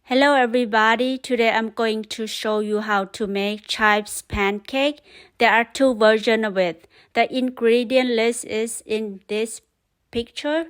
Hello everybody, today I'm going to show you how to make Chives pancake. There are two versions of it. The ingredient list is in this picture.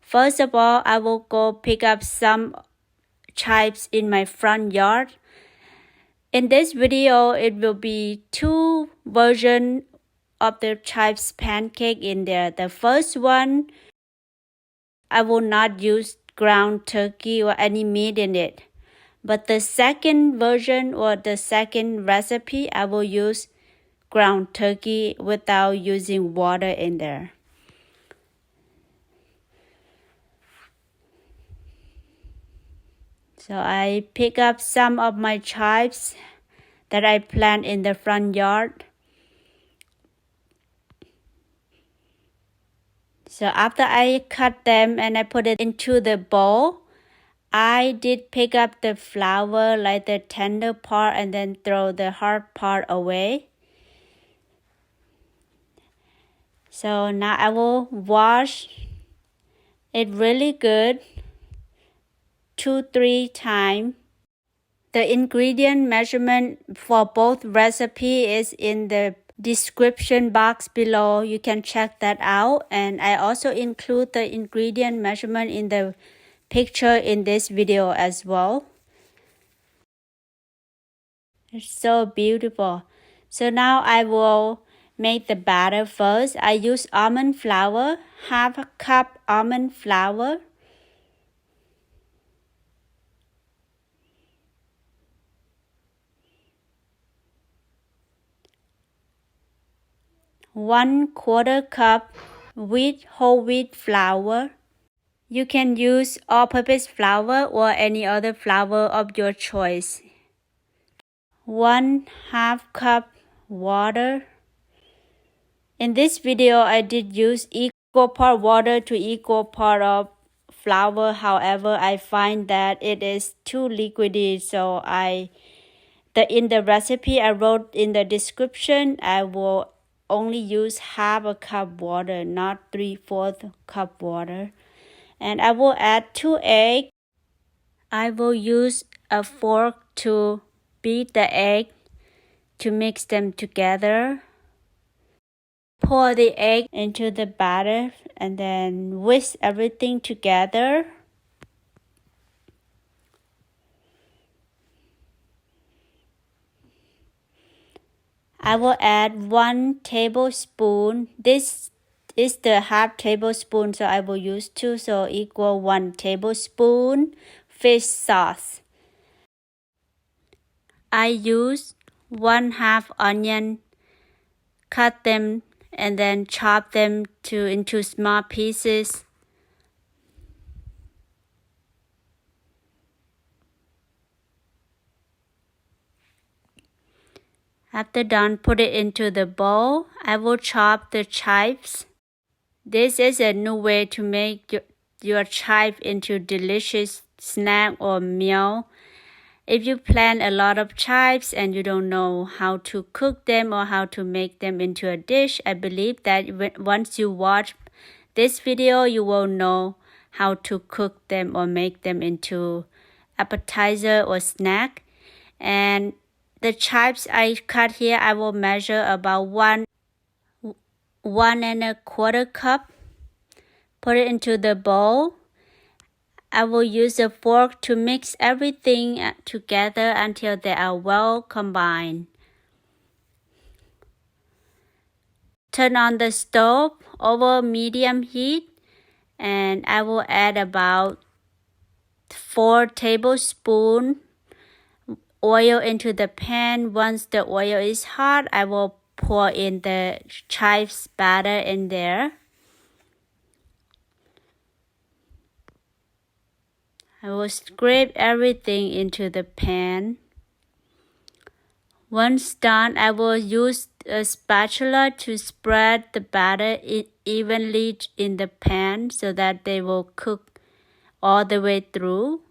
First of all, I will go pick up some chives in my front yard. In this video, it will be two versions of the Chives pancake in there. The first one, I will not use ground turkey or any meat in it. But the second version or the second recipe, I will use ground turkey without using water in there. So I pick up some of my chives that I plant in the front yard. So after I cut them and I put it into the bowl, I did pick up the flour, like the tender part, and then throw the hard part away. So now I will wash it really good 2-3 times. The ingredient measurement for both recipe is in the description box below. You can check that out, and I also include the ingredient measurement in the picture in this video as well. It's so beautiful. So now I will make the batter first. I use almond flour, half a cup almond flour. One-quarter cup whole wheat flour. You can use all-purpose flour or any other flour of your choice. 1/2 cup water. In this video, I did use equal part water to equal part of flour. However, I find that it is too liquidy, so in the recipe I wrote in the description, I will only use half a cup water, not 3/4 cup water. And I will add 2 eggs. I will use a fork to beat the egg to mix them together. Pour the egg into the batter and then whisk everything together. I will add 1 tablespoon. This is the half tablespoon, so I will use 2, so equal 1 tablespoon fish sauce. I use 1/2 onion, cut them and then chop them into small pieces. After done, put it into the bowl. I will chop the chives. This is a new way to make your chive into delicious snack or meal. If you plant a lot of chives and you don't know how to cook them or how to make them into a dish, I believe that once you watch this video, you will know how to cook them or make them into appetizer or snack. And the chives I cut here, I will measure about 1.25 cup. Put it into the bowl. I will use a fork to mix everything together until they are well combined. Turn on the stove over medium heat, and I will add about 4 tablespoons oil into the pan. Once the oil is hot, I will pour in the chives batter in there. I will scrape everything into the pan. Once done, I will use a spatula to spread the batter evenly in the pan so that they will cook all the way through.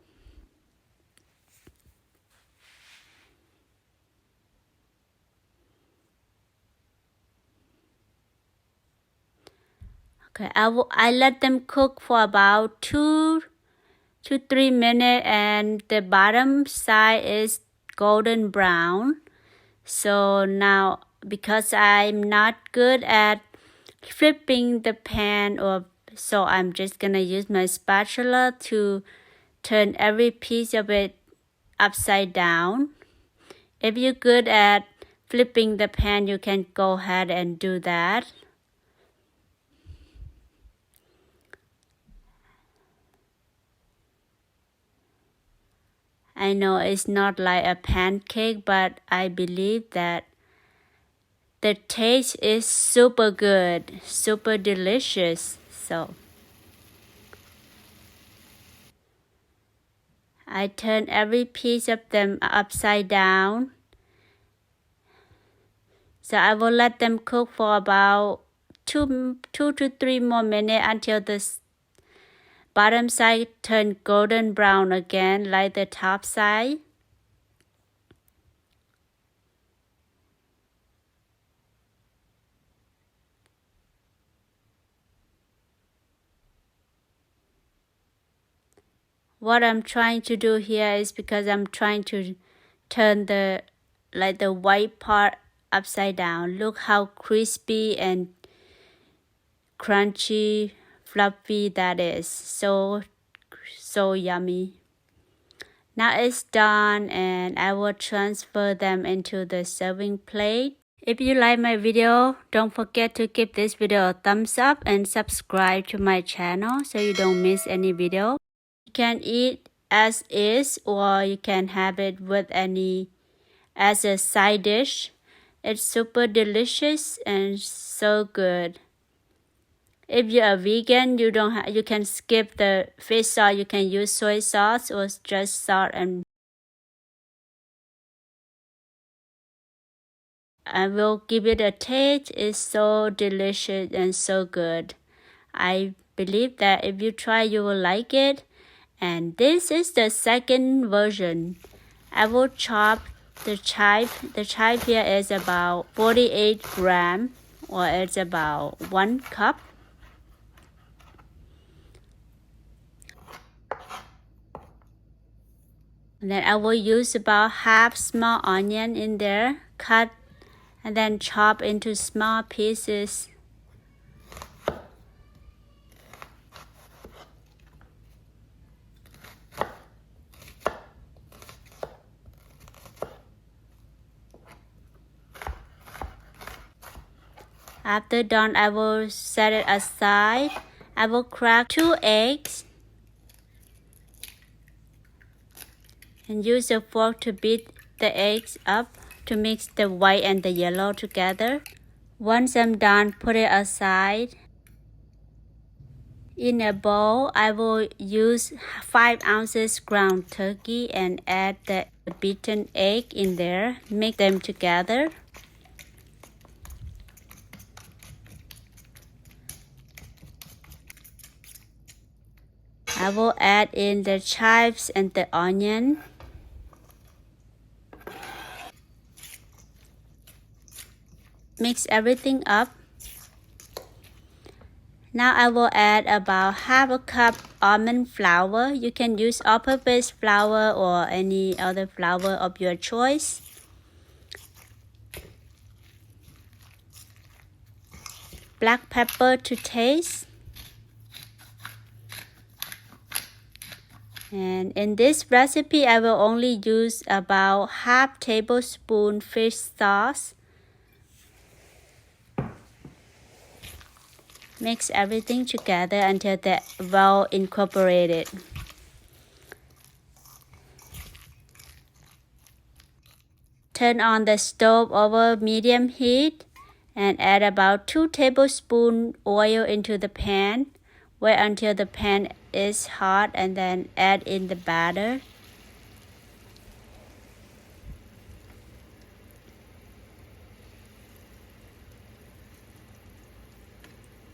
Okay, I let them cook for about 2 to 3 minutes, and the bottom side is golden brown. So now, because I'm not good at flipping the pan, so I'm just gonna use my spatula to turn every piece of it upside down. If you're good at flipping the pan, you can go ahead and do that. I know it's not like a pancake, but I believe that the taste is super good, super delicious. So I turn every piece of them upside down. So I will let them cook for about two to 3 more minutes until the bottom side turn golden brown again, like the top side. What I'm trying to do here is because I'm trying to turn the white part upside down. Look how crispy and crunchy, fluffy that is. So yummy. Now it's done, and I will transfer them into the serving plate. If you like my video, don't forget to give this video a thumbs up and subscribe to my channel so you don't miss any video. You can eat as is, or you can have it with as a side dish. It's super delicious and so good. If you're a vegan, you can skip the fish sauce. You can use soy sauce or just salt, and I will give it a taste. It's so delicious and so good. I believe that if you try, you will like it. And this is the second version. I will chop the chive. The chive here is about 48 grams, or it's about 1 cup. And then I will use about half small onion in there, cut and then chop into small pieces. After done, I will set it aside. I will crack 2 eggs and use a fork to beat the eggs up to mix the white and the yellow together. Once I'm done, put it aside. In a bowl, I will use 5 ounces ground turkey and add the beaten egg in there. Mix them together. I will add in the chives and the onion. Mix everything up. Now I will add about half a cup almond flour. You can use all-purpose flour or any other flour of your choice. Black pepper to taste. And in this recipe, I will only use about half tablespoon fish sauce. Mix everything together until they're well incorporated. Turn on the stove over medium heat and add about 2 tablespoons oil into the pan. Wait until the pan is hot and then add in the batter.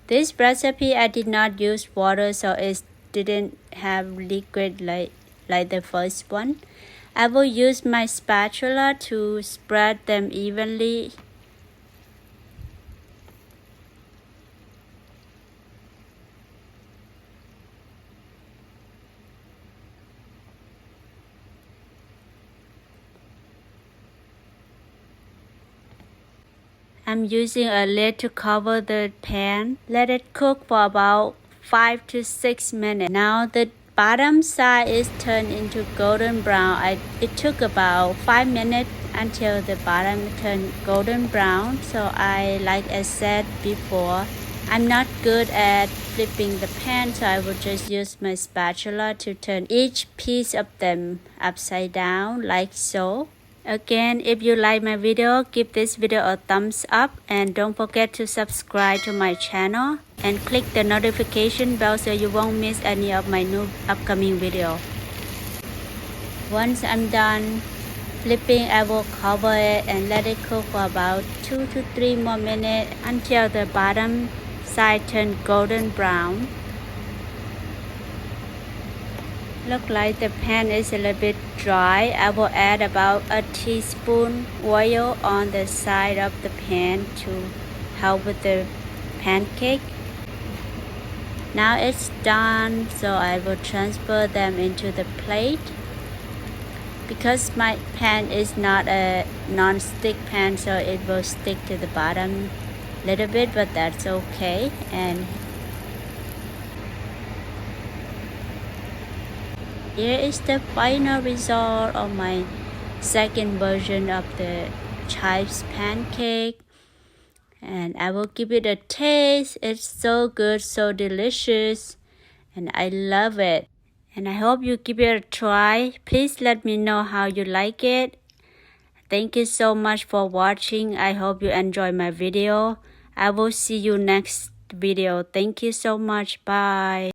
This recipe I did not use water, so it didn't have liquid like the first one. I will use my spatula to spread them evenly. I'm using a lid to cover the pan. Let it cook for about 5 to 6 minutes. Now the bottom side is turned into golden brown. It took about 5 minutes until the bottom turned golden brown. So like I said before, I'm not good at flipping the pan, so I will just use my spatula to turn each piece of them upside down like so. Again, if you like my video, give this video a thumbs up and don't forget to subscribe to my channel and click the notification bell so you won't miss any of my new upcoming video. Once I'm done flipping, I will cover it and let it cook for about 2 to 3 more minutes until the bottom side turns golden brown. Look like the pan is a little bit dry. I will add about a teaspoon oil on the side of the pan to help with the pancake. Now it's done, so I will transfer them into the plate. Because my pan is not a non-stick pan, so it will stick to the bottom a little bit, but that's okay. And here is the final result of my second version of the Chives pancake. And I will give it a taste. It's so good, so delicious, and I love it. And I hope you give it a try. Please let me know how you like it. Thank you so much for watching. I hope you enjoy my video. I will see you next video. Thank you so much. Bye.